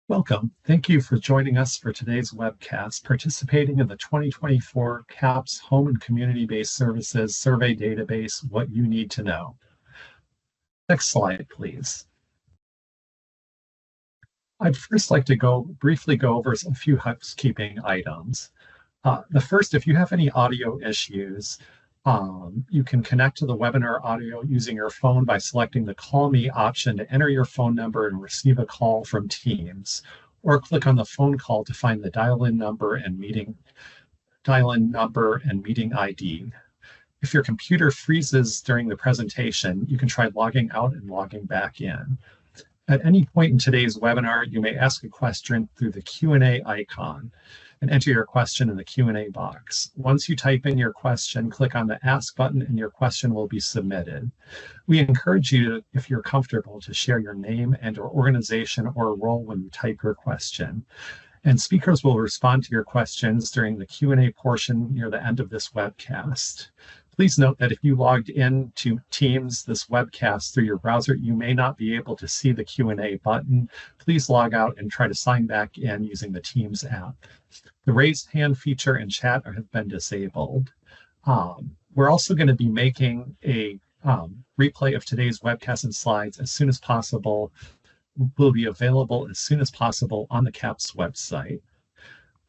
Welcome. Thank you for joining us for today's webcast, participating in the 2024 CAHPS Home and Community-Based Services Survey Database, What You Need to Know. Next slide, please. I'd first like to briefly go over a few housekeeping items. The first, if you have any audio issues, you can connect to the webinar audio using your phone by selecting the Call Me option to enter your phone number and receive a call from Teams, or click on the phone call to find the dial-in number and meeting ID. If your computer freezes during the presentation, you can try logging out and logging back in. At any point in today's webinar, you may ask a question through the Q&A icon and enter your question in the Q&A box. Once you type in your question, click on the Ask button and your question will be submitted. We encourage you, if you're comfortable, to share your name and or organization or role when you type your question. And speakers will respond to your questions during the Q&A portion near the end of this webcast. Please note that if you logged in to Teams, this webcast through your browser, you may not be able to see the Q&A button. Please log out and try to sign back in using the Teams app. The raised hand feature and chat have been disabled. We're also going to be making a replay of today's webcast and slides as soon as possible. Will be available as soon as possible on the CAHPS website.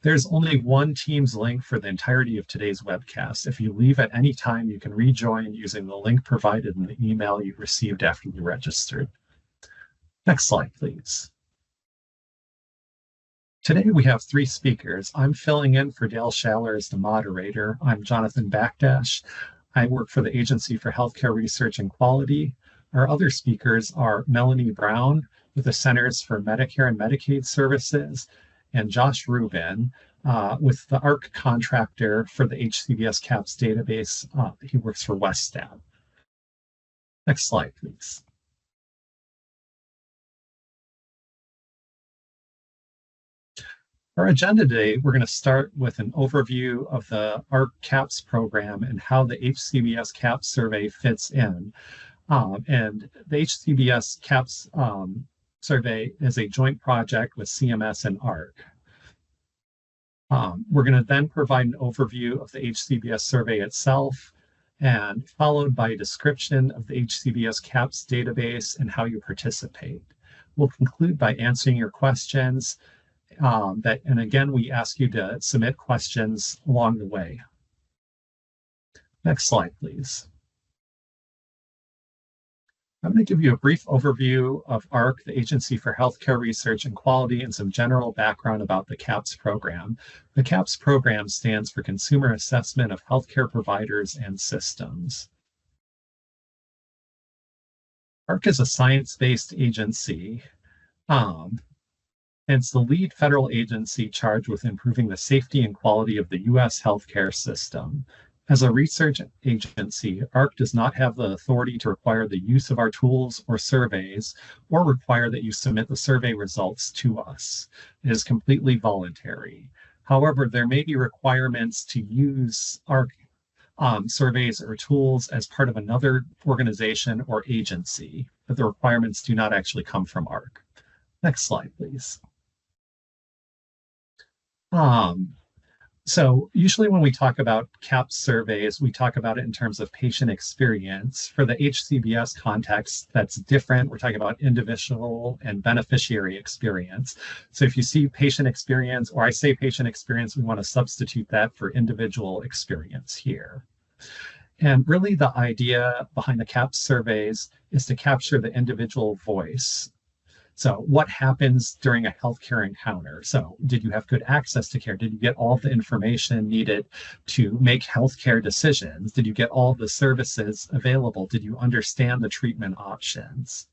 There's only one Teams link for the entirety of today's webcast. If you leave at any time, you can rejoin using the link provided in the email you received after you registered. Next slide, please. Today we have three speakers. I'm filling in for Dale Schaller as the moderator. I'm Jonathan Backdash. I work for the Agency for Healthcare Research and Quality. Our other speakers are Melanie Brown with the Centers for Medicare and Medicaid Services, and Josh Rubin with the AHRQ contractor for the HCBS CAHPS database. He works for Westat. Next slide, please. Our agenda today, we're going to start with an overview of the AHRQ CAHPS program and how the HCBS CAHPS survey fits in. And the HCBS CAHPS survey is a joint project with CMS and AHRQ. We're going to then provide an overview of the HCBS survey itself, and followed by a description of the HCBS CAHPS database and how you participate. We'll conclude by answering your questions, and again, we ask you to submit questions along the way. Next slide, please. I'm going to give you a brief overview of AHRQ, the Agency for Healthcare Research and Quality, and some general background about the CAHPS program. The CAHPS program stands for Consumer Assessment of Healthcare Providers and Systems. AHRQ is a science-based agency. It's the lead federal agency charged with improving the safety and quality of the U.S. healthcare system. As a research agency, AHRQ does not have the authority to require the use of our tools or surveys, or require that you submit the survey results to us. It is completely voluntary. However, there may be requirements to use AHRQ surveys or tools as part of another organization or agency, but the requirements do not actually come from AHRQ. Next slide, please. So usually when we talk about CAHPS surveys, we talk about it in terms of patient experience. For the HCBS context, that's different. We're talking about individual and beneficiary experience. So if you see patient experience, or I say patient experience, we want to substitute that for individual experience here. And really the idea behind the CAHPS surveys is to capture the individual voice. So what happens during a healthcare encounter? So did you have good access to care? Did you get all the information needed to make healthcare decisions? Did you get all the services available? Did you understand the treatment options?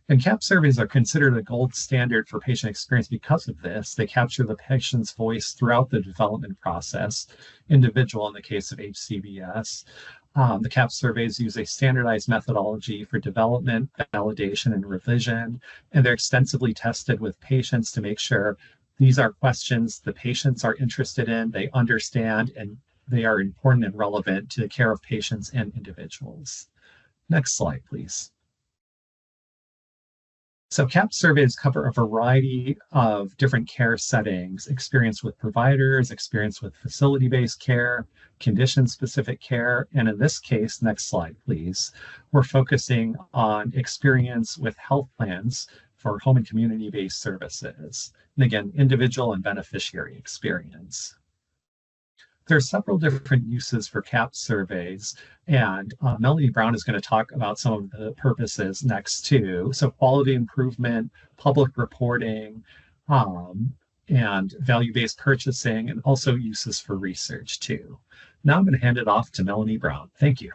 And CAHPS surveys are considered a gold standard for patient experience because of this. They capture the patient's voice throughout the development process, individual in the case of HCBS. The CAHPS surveys use a standardized methodology for development, validation, and revision, and they're extensively tested with patients to make sure these are questions the patients are interested in, they understand, and they are important and relevant to the care of patients and individuals. Next slide, please. So CAHPS surveys cover a variety of different care settings: experience with providers, experience with facility-based care, condition-specific care, and in this case, next slide, please, we're focusing on experience with health plans for home and community-based services. And again, individual and beneficiary experience. There are several different uses for CAHPS surveys, and Melanie Brown is going to talk about some of the purposes next too. So quality improvement, public reporting, and value-based purchasing, and also uses for research too. Now I'm going to hand it off to Melanie Brown. Thank you.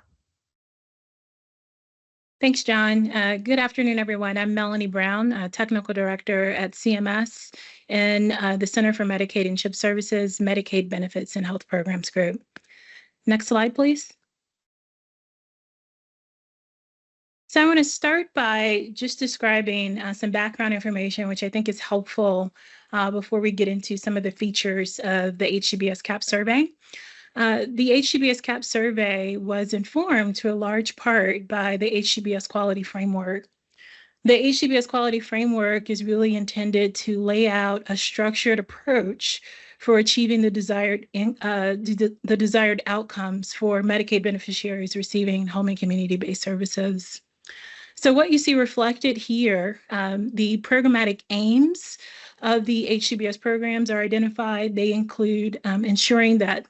Thanks, John. Good afternoon, everyone. I'm Melanie Brown, Technical Director at CMS in the Center for Medicaid and CHIP Services, Medicaid Benefits and Health Programs Group. Next slide, please. So I want to start by just describing some background information, which I think is helpful before we get into some of the features of the HCBS CAHPS survey. The HCBS CAHPS survey was informed to a large part by the HCBS Quality Framework. The HCBS Quality Framework is really intended to lay out a structured approach for achieving the desired outcomes for Medicaid beneficiaries receiving home and community-based services. So what you see reflected here, the programmatic aims of the HCBS programs are identified. They include ensuring that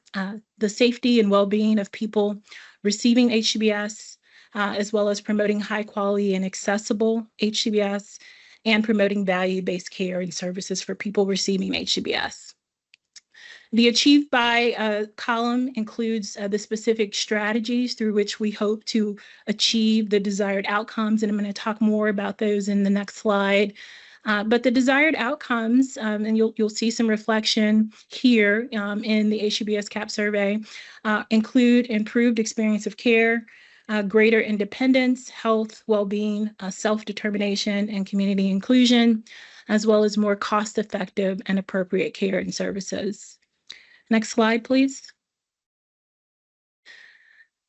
the safety and well-being of people receiving HCBS, as well as promoting high quality and accessible HCBS, and promoting value-based care and services for people receiving HCBS. The achieved by column includes the specific strategies through which we hope to achieve the desired outcomes, and I'm going to talk more about those in the next slide. But the desired outcomes, and you'll see some reflection here in the HCBS CAHPS survey, include improved experience of care, greater independence, health, well-being, self-determination, and community inclusion, as well as more cost-effective and appropriate care and services. Next slide, please.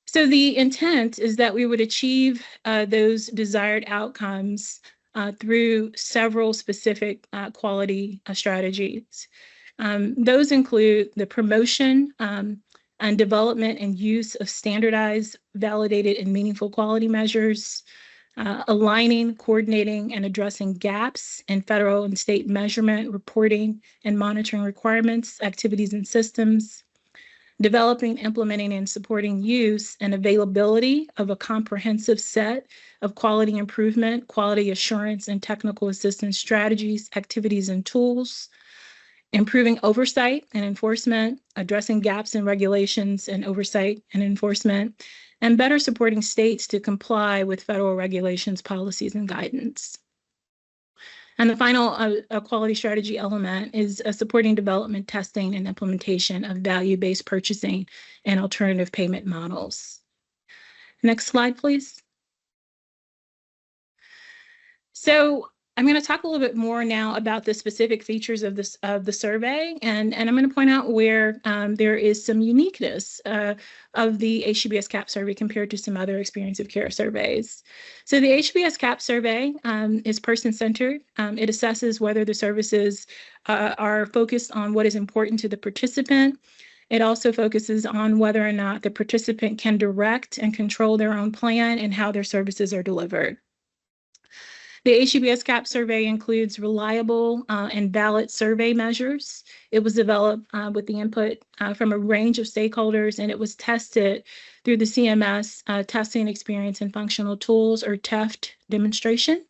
So the intent is that we would achieve those desired outcomes through several specific quality strategies. Those include the promotion and development and use of standardized, validated, and meaningful quality measures, aligning, coordinating, and addressing gaps in federal and state measurement, reporting, and monitoring requirements, activities, and systems, developing, implementing, and supporting use and availability of a comprehensive set of quality improvement, quality assurance, and technical assistance strategies, activities, and tools, improving oversight and enforcement, addressing gaps in regulations and oversight and enforcement, and better supporting states to comply with federal regulations, policies, and guidance. And the final quality strategy element is supporting development, testing, and implementation of value-based purchasing and alternative payment models. Next slide, please. So I'm going to talk a little bit more now about the specific features of the survey, and I'm going to point out where there is some uniqueness of the HCBS CAHPS survey compared to some other experience of care surveys. So the HCBS CAHPS survey is person-centered. It assesses whether the services are focused on what is important to the participant. It also focuses on whether or not the participant can direct and control their own plan and how their services are delivered. The HCBS CAHPS survey includes reliable and valid survey measures. It was developed with the input from a range of stakeholders, and it was tested through the CMS Testing Experience and Functional Tools, or TEFT demonstration.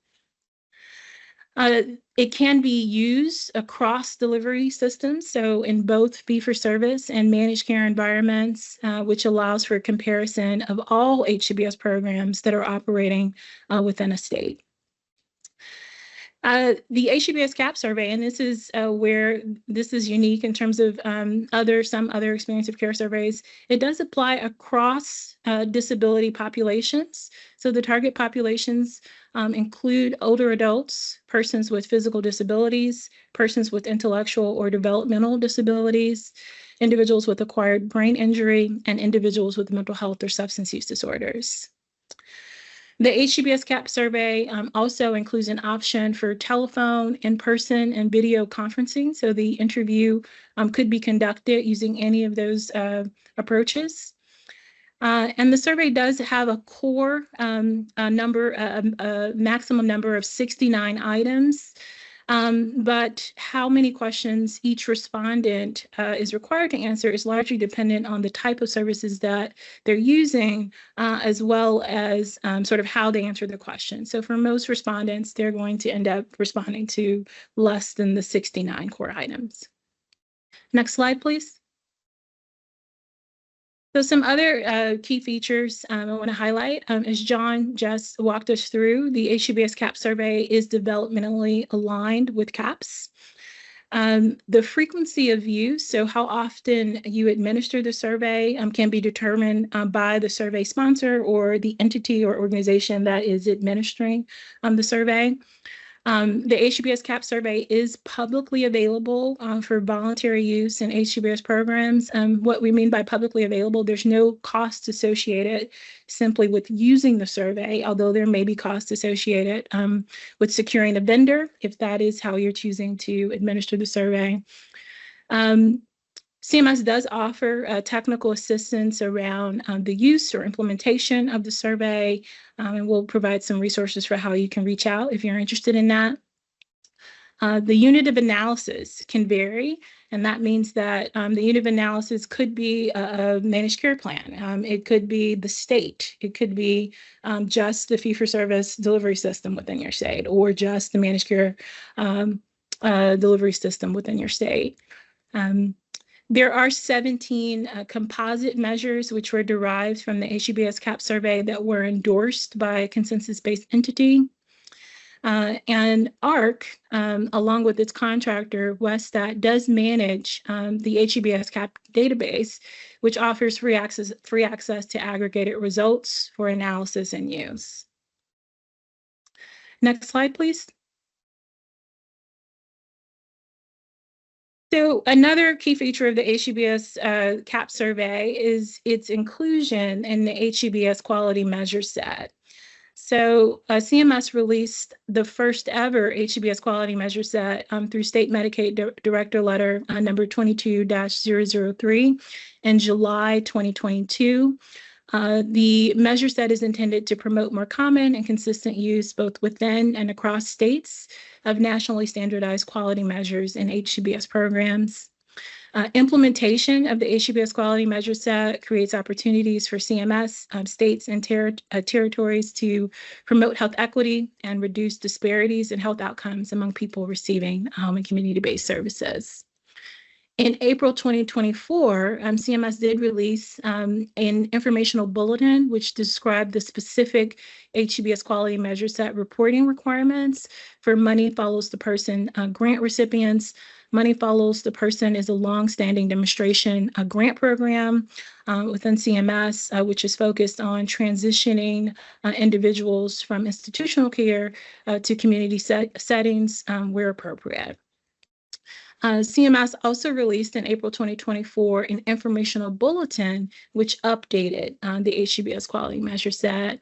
It can be used across delivery systems, so in both fee-for-service and managed care environments, which allows for comparison of all HCBS programs that are operating within a state. The HCBS CAHPS survey, and this is where this is unique in terms of some other experience of care surveys, it does apply across disability populations. So the target populations include older adults, persons with physical disabilities, persons with intellectual or developmental disabilities, individuals with acquired brain injury, and individuals with mental health or substance use disorders. The HCBS CAHPS survey also includes an option for telephone, in-person, and video conferencing. So the interview could be conducted using any of those approaches. And the survey does have a core maximum number of 69 items. But how many questions each respondent is required to answer is largely dependent on the type of services that they're using, as well as sort of how they answer the question. So for most respondents, they're going to end up responding to less than the 69 core items. Next slide, please. So some other key features I want to highlight, as John just walked us through, the HCBS CAHPS survey is developmentally aligned with CAHPS. The frequency of use, so how often you administer the survey, can be determined by the survey sponsor or the entity or organization that is administering the survey. The HCBS CAHPS survey is publicly available for voluntary use in HCBS programs. What we mean by publicly available, there's no cost associated simply with using the survey, although there may be costs associated with securing a vendor, if that is how you're choosing to administer the survey. CMS does offer technical assistance around the use or implementation of the survey, and we'll provide some resources for how you can reach out if you're interested in that. The unit of analysis can vary, and that means that the unit of analysis could be a managed care plan. It could be the state. It could be just the fee-for-service delivery system within your state, or just the managed care delivery system within your state. There are 17 composite measures which were derived from the HCBS CAHPS survey that were endorsed by a consensus-based entity. And AHRQ, along with its contractor, Westat, does manage the HCBS CAHPS database, which offers free access to aggregated results for analysis and use. Next slide, please. So another key feature of the HCBS CAHPS survey is its inclusion in the HCBS quality measure set. So CMS released the first ever HCBS quality measure set through State Medicaid Director Letter number 22-003 in July 2022. The measure set is intended to promote more common and consistent use both within and across states of nationally standardized quality measures in HCBS programs. Implementation of the HCBS quality measure set creates opportunities for CMS, states, and territories to promote health equity and reduce disparities in health outcomes among people receiving home and community-based services. In April 2024, CMS did release an informational bulletin which described the specific HCBS quality measure set reporting requirements for Money Follows the Person grant recipients. Money Follows the Person is a long-standing demonstration grant program within CMS, which is focused on transitioning individuals from institutional care to community settings where appropriate. CMS also released in April 2024 an informational bulletin which updated the HCBS quality measure set.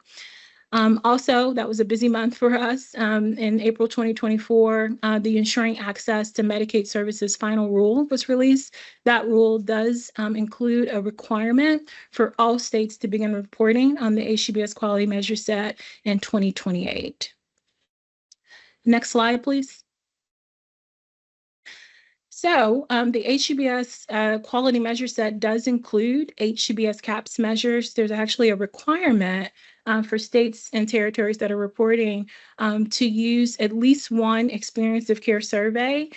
Also, that was a busy month for us. In April 2024, the Ensuring Access to Medicaid Services final rule was released. That rule does include a requirement for all states to begin reporting on the HCBS quality measure set in 2028. Next slide, please. So the HCBS quality measure set does include HCBS CAHPS measures. There's actually a requirement for states and territories that are reporting to use at least one experience of care survey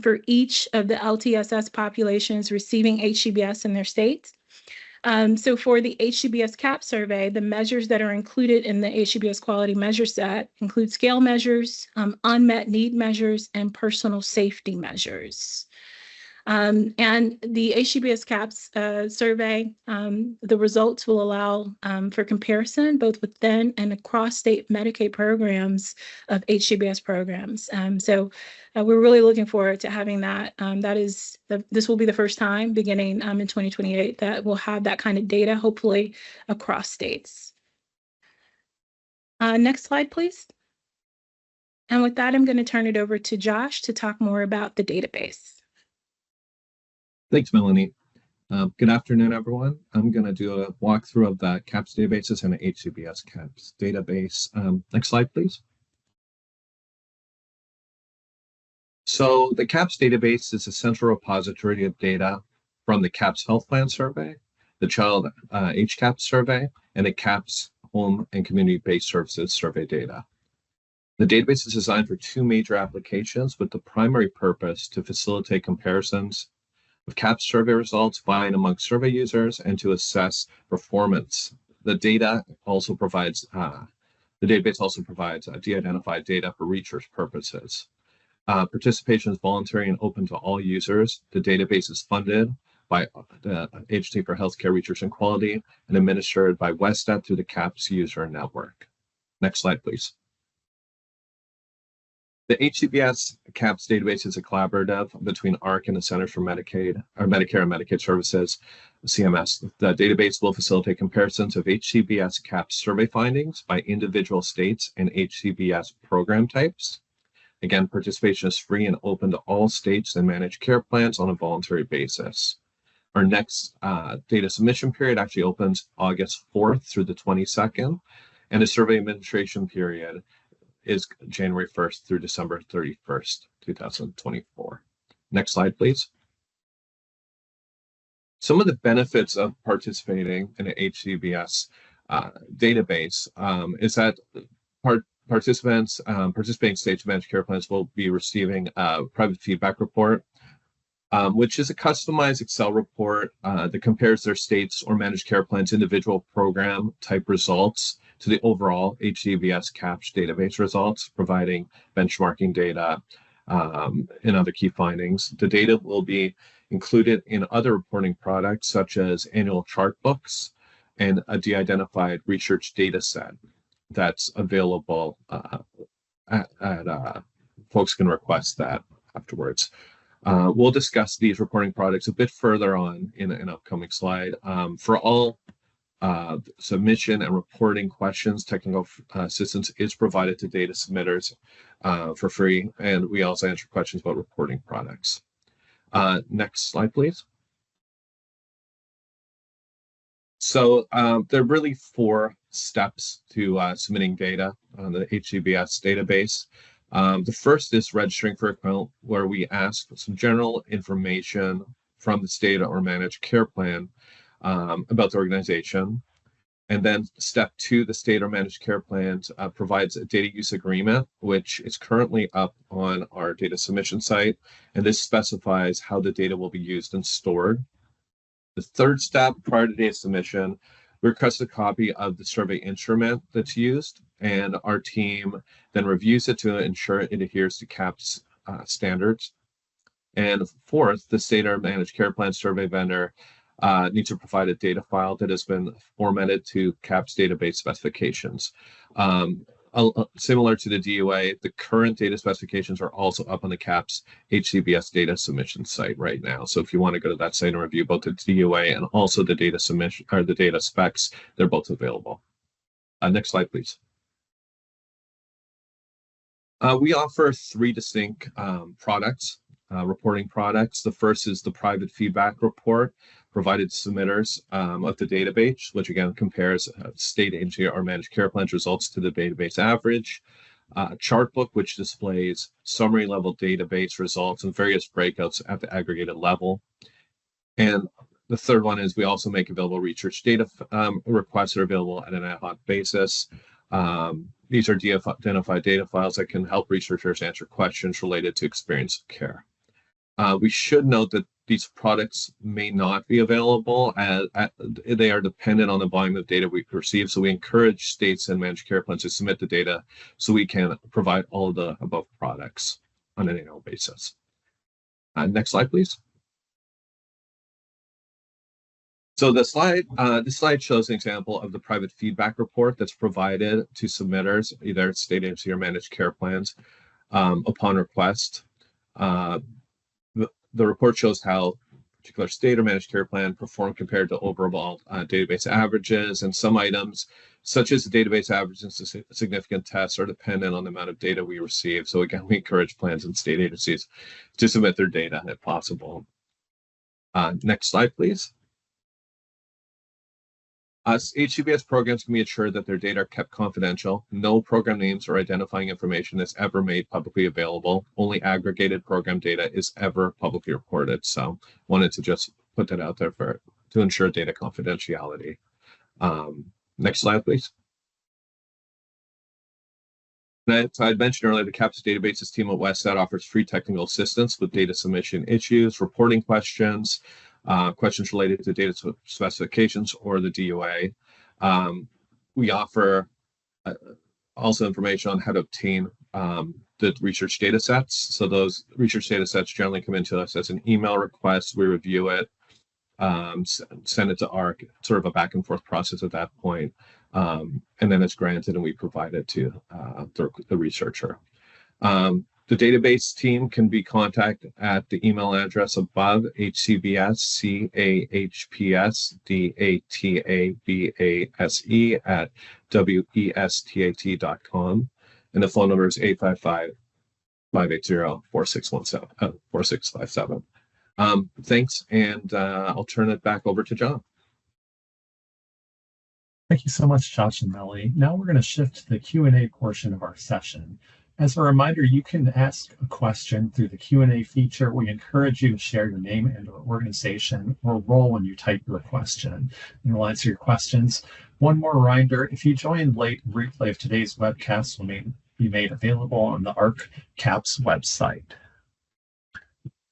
for each of the LTSS populations receiving HCBS in their states. So for the HCBS CAHPS survey, the measures that are included in the HCBS quality measure set include scale measures, unmet need measures, and personal safety measures. And the HCBS CAHPS survey, the results will allow for comparison both within and across state Medicaid programs of HCBS programs. So we're really looking forward to having that. This will be the first time beginning in 2028 that we'll have that kind of data, hopefully across states. Next slide, please. And with that, I'm going to turn it over to Josh to talk more about the database. Thanks, Melanie. Good afternoon, everyone. I'm going to do a walkthrough of the CAHPS databases and the HCBS CAHPS database. Next slide, please. So the CAHPS database is a central repository of data from the CAHPS Health Plan Survey, the Child HCAHPS Survey, and the CAHPS Home and Community-Based Services Survey data. The database is designed for two major applications with the primary purpose to facilitate comparisons of CAHPS survey results by and among survey users and to assess performance. The database also provides de-identified data for research purposes. Participation is voluntary and open to all users. The database is funded by the Agency for Healthcare Research and Quality and administered by WESTAT through the CAHPS user network. Next slide, please. The HCBS CAHPS database is a collaborative between AHRQ and the Centers for Medicare and Medicaid Services, CMS. The database will facilitate comparisons of HCBS CAHPS survey findings by individual states and HCBS program types. Again, participation is free and open to all states and managed care plans on a voluntary basis. Our next data submission period actually opens August 4th through the 22nd, and the survey administration period is January 1st through December 31st, 2024. Next slide, please. Some of the benefits of participating in an HCBS database is that participating states managed care plans will be receiving a private feedback report, which is a customized Excel report that compares their states or managed care plans individual program type results to the overall HCBS CAHPS database results, providing benchmarking data and other key findings. The data will be included in other reporting products such as annual chart books and a de-identified research data set that's available folks can request that afterwards. We'll discuss these reporting products a bit further on in an upcoming slide. For all submission and reporting questions, technical assistance is provided to data submitters for free, and we also answer questions about reporting products. Next slide, please. So there are really 4 steps to submitting data on the HCBS database. The first is registering for account, where we ask some general information from the state or managed care plan about the organization. And then step 2, the state or managed care plan provides a data use agreement, which is currently up on our data submission site. And this specifies how the data will be used and stored. The third step, prior to data submission, we request a copy of the survey instrument that's used, and our team then reviews it to ensure it adheres to CAHPS standards. And fourth, the state or managed care plan survey vendor needs to provide a data file that has been formatted to CAHPS database specifications. Similar to the DUA, the current data specifications are also up on the CAHPS HCBS data submission site right now. So if you want to go to that site and review both the DUA and also the data submission or the data specs, they're both available. Next slide, please. We offer 3 distinct products, reporting products. The first is the private feedback report provided to submitters of the database, which again compares state agency or managed care plans results to the database average. Chart book, which displays summary level database results and various breakouts at the aggregated level. And the third one is we also make available research data requests that are available at an ad hoc basis. These are de-identified data files that can help researchers answer questions related to experience of care. We should note that these products may not be available as they are dependent on the volume of data we receive. So we encourage states and managed care plans to submit the data so we can provide all of the above products on an annual basis. Next slide, please. So this slide shows an example of the private feedback report that's provided to submitters, either state agency or managed care plans, upon request. The report shows how particular state or managed care plan performed compared to overall database averages, and some items, such as the database averages and significant tests, are dependent on the amount of data we receive. So again, we encourage plans and state agencies to submit their data if possible. Next slide, please. HCBS programs can be assured that their data are kept confidential. No program names or identifying information is ever made publicly available. Only aggregated program data is ever publicly reported. So wanted to just put that out there to ensure data confidentiality. Next slide, please. As I mentioned earlier, the CAHPS Databases team at WestStat offers free technical assistance with data submission issues, reporting questions, questions related to data specifications or the DUA. We offer also information on how to obtain the research data sets. So those research data sets generally come into us as an email request. We review it, send it to AHRQ, sort of a back and forth process at that point. And then it's granted and we provide it to the researcher. The database team can be contacted at the email address above, HCBS CAHPS DATABASE at WESTAT.com. And the phone number is 855-580-4657. Thanks, and I'll turn it back over to John. Thank you so much, Josh and Melly. Now we're going to shift to the Q&A portion of our session. As a reminder, you can ask a question through the Q&A feature. We encourage you to share your name and or organization or role when you type your question, and we'll answer your questions. One more reminder, if you joined late, replay of today's webcast will be made available on the AHRQ CAHPS website.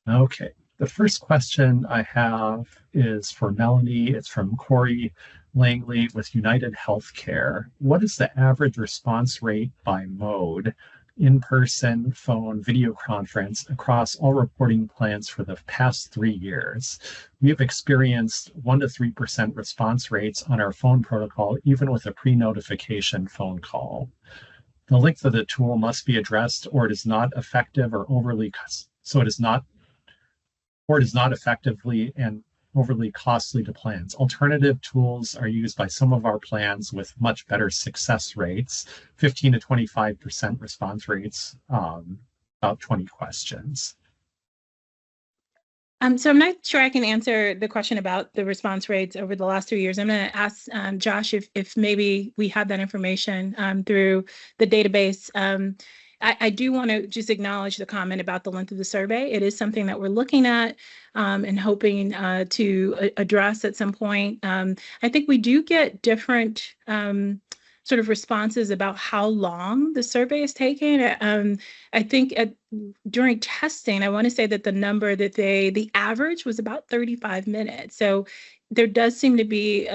Okay, the first question I have is for Melanie. It's from Corey Langley with United Healthcare. What is the average response rate by mode, in-person, phone, video conference, across all reporting plans for the past 3 years? We have experienced 1 to 3% response rates on our phone protocol, even with a pre-notification phone call. The length of the tool must be addressed, or it is not effective or it is not effectively and overly costly to plans. Alternative tools are used by some of our plans with much better success rates, 15 to 25% response rates, about 20 questions. So I'm not sure I can answer the question about the response rates over the last 3 years. I'm going to ask Josh if maybe we have that information through the database. I do want to just acknowledge the comment about the length of the survey. It is something that we're looking at and hoping to address at some point. I think we do get different sort of responses about how long the survey is taking. I think during testing, I want to say that the number that the average was about 35 minutes. So there does seem to be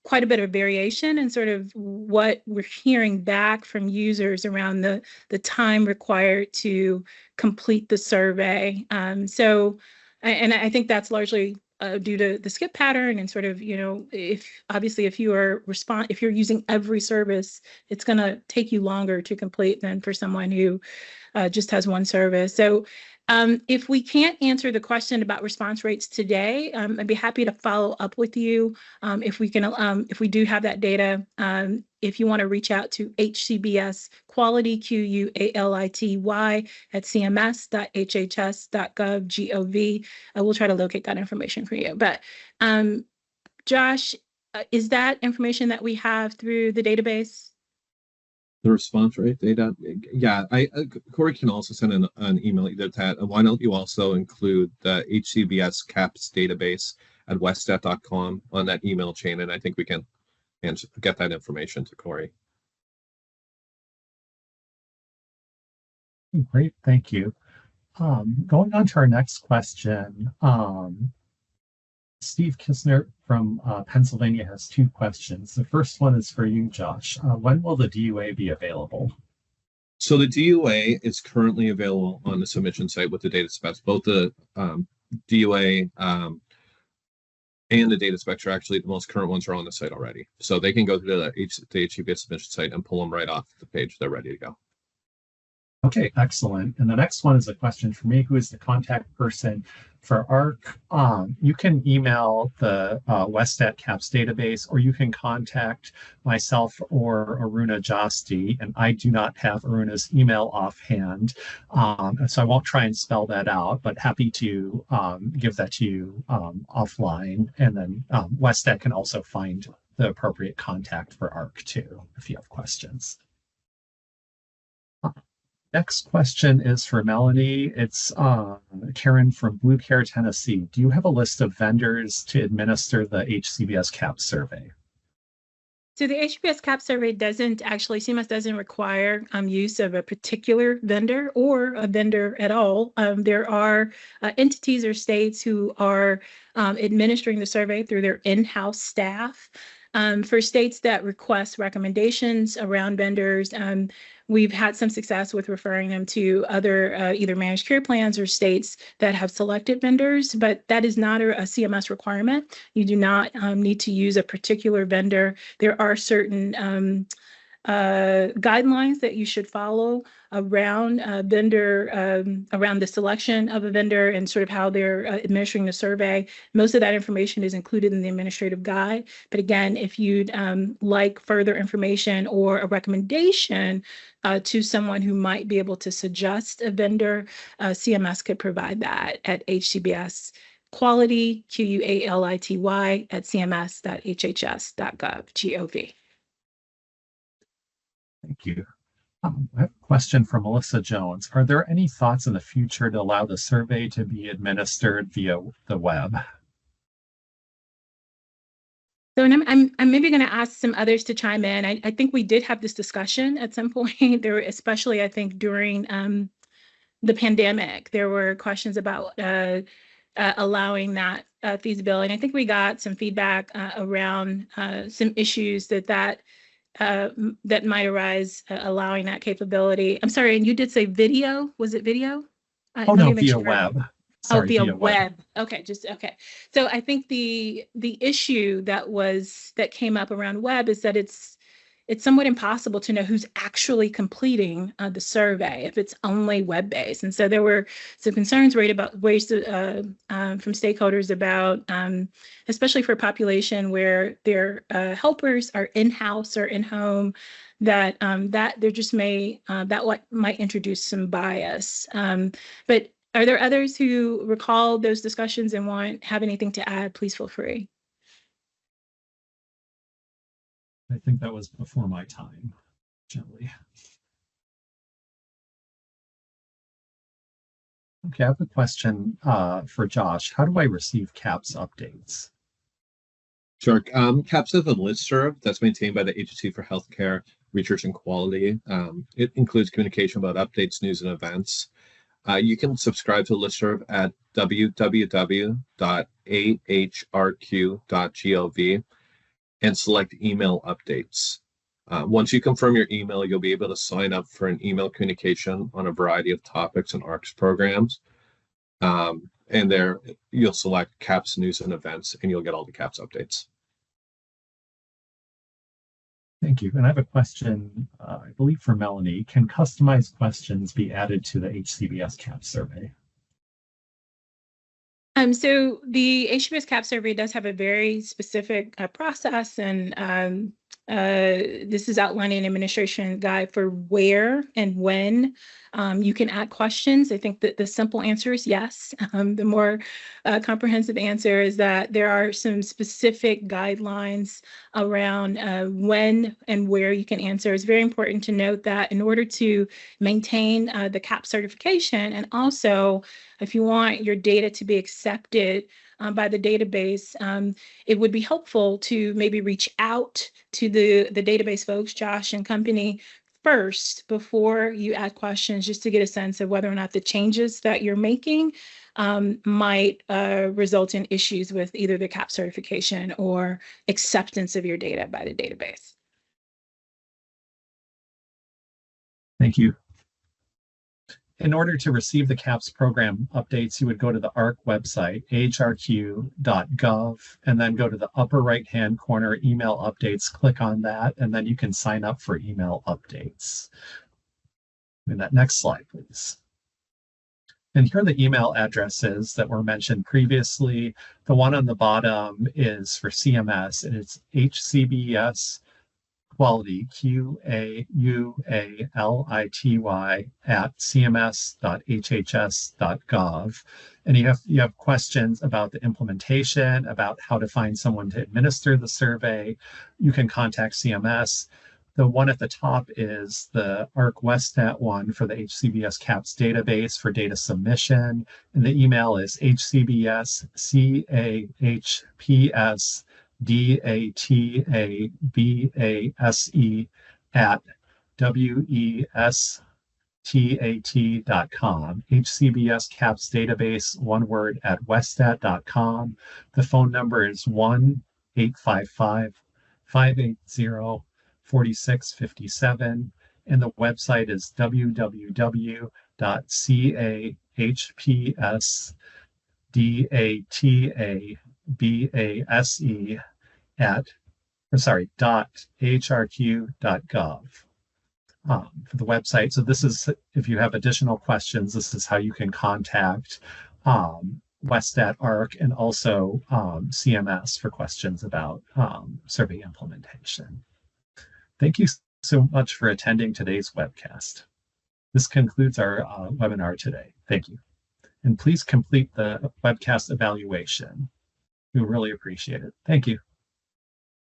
quite a bit of variation in sort of what we're hearing back from users around the time required to complete the survey. And I think that's largely due to the skip pattern and sort of, if you're using every service, it's going to take you longer to complete than for someone who just has one service. So if we can't answer the question about response rates today, I'd be happy to follow up with you if we do have that data. If you want to reach out to HCBS Quality, QUALITY at cms.hhs.gov, we'll try to locate that information for you. But Josh, is that information that we have through the database? The response rate data, yeah. Corey can also send an email either to that. Why don't you also include the HCBS CAHPS database at westat.com on that email chain, and I think we can get that information to Corey. Great, thank you. Going on to our next question. Steve Kistner from Pennsylvania has 2 questions. The first one is for you, Josh. When will the DUA be available? So the DUA is currently available on the submission site with the data specs. Both the DUA and the data specs are actually the most current ones are on the site already. So they can go to the HCBS submission site and pull them right off the page. They're ready to go. Okay, excellent. And the next one is a question for me. Who is the contact person for AHRQ? You can email the Westat CAHPS database, or you can contact myself or Aruna Jasti. And I do not have Aruna's email offhand, so I won't try and spell that out, but happy to give that to you offline. And then Westat can also find the appropriate contact for AHRQ too, if you have questions. Next question is for Melanie. It's Karen from Blue Care, Tennessee. Do you have a list of vendors to administer the HCBS CAHPS survey? So the HCBS CAHPS survey doesn't actually, CMS doesn't require use of a particular vendor or a vendor at all. There are entities or states who are administering the survey through their in-house staff. For states that request recommendations around vendors, we've had some success with referring them to other either managed care plans or states that have selected vendors, but that is not a CMS requirement. You do not need to use a particular vendor. There are certain guidelines that you should follow around vendor, around the selection of a vendor and sort of how they're administering the survey. Most of that information is included in the administrative guide. But again, if you'd like further information or a recommendation to someone who might be able to suggest a vendor, CMS could provide that at HCBS quality, QUALITY at cms.hhs.gov. Thank you. I have a question from Melissa Jones. Are there any thoughts in the future to allow the survey to be administered via the web? So I'm maybe going to ask some others to chime in. I think we did have this discussion at some point. There were, especially I think during the pandemic, there were questions about allowing that feasibility. And I think we got some feedback around some issues that might arise allowing that capability. I'm sorry, and you did say video. Was it video? Oh no, via web. Sorry, via web. Okay, okay. So I think the issue that came up around web is that it's somewhat impossible to know who's actually completing the survey if it's only web-based. And so there were some concerns raised from stakeholders about, especially for a population where their helpers are in-house or in-home, that there just might introduce some bias. But are there others who recall those discussions and have anything to add? Please feel free. I think that was before my time, gently. Okay, I have a question for Josh. How do I receive CAHPS updates? Sure. CAHPS is a listserv that's maintained by the Agency for Healthcare Research and Quality. It includes communication about updates, news, and events. You can subscribe to the listserv at www.ahrq.gov and select email updates. Once you confirm your email, you'll be able to sign up for an email communication on a variety of topics and AHRQ's programs. And there you'll select CAHPS news and events, and you'll get all the CAHPS updates. Thank you. And I have a question, I believe for Melanie. Can customized questions be added to the HCBS CAHPS survey? So the HCBS CAHPS survey does have a very specific process, and this is outlined in an administration guide for where and when you can add questions. I think that the simple answer is yes. The more comprehensive answer is that there are some specific guidelines around when and where you can answer. It's very important to note that in order to maintain the CAHPS certification, and also if you want your data to be accepted by the database, it would be helpful to maybe reach out to the database folks, Josh and company, first before you add questions, just to get a sense of whether or not the changes that you're making might result in issues with either the CAHPS certification or acceptance of your data by the database. Thank you. In order to receive the CAHPS program updates, you would go to the AHRQ website, ahrq.gov, and then go to the upper right-hand corner, email updates, click on that, and then you can sign up for email updates. And that next slide, please. And here are the email addresses that were mentioned previously. The one on the bottom is for CMS, and it's HCBS Quality, QAUALITY at cms.hhs.gov. And you have questions about the implementation, about how to find someone to administer the survey. You can contact CMS. The one at the top is the AHRQ WestNet one for the HCBS CAHPS database for data submission. And the email is HCBS CAHPS DATABASE at WESTAT.com. HCBS CAHPS database, one word, at westat.com. The phone number is 1-855-580-4657. And the website is www.CAHPSDATABASE .ahrq.gov for the website. So this is, if you have additional questions, this is how you can contact Westat AHRQ and also CMS for questions about survey implementation. Thank you so much for attending today's webcast. This concludes our webinar today. Thank you. And please complete the webcast evaluation. We really appreciate it. Thank you.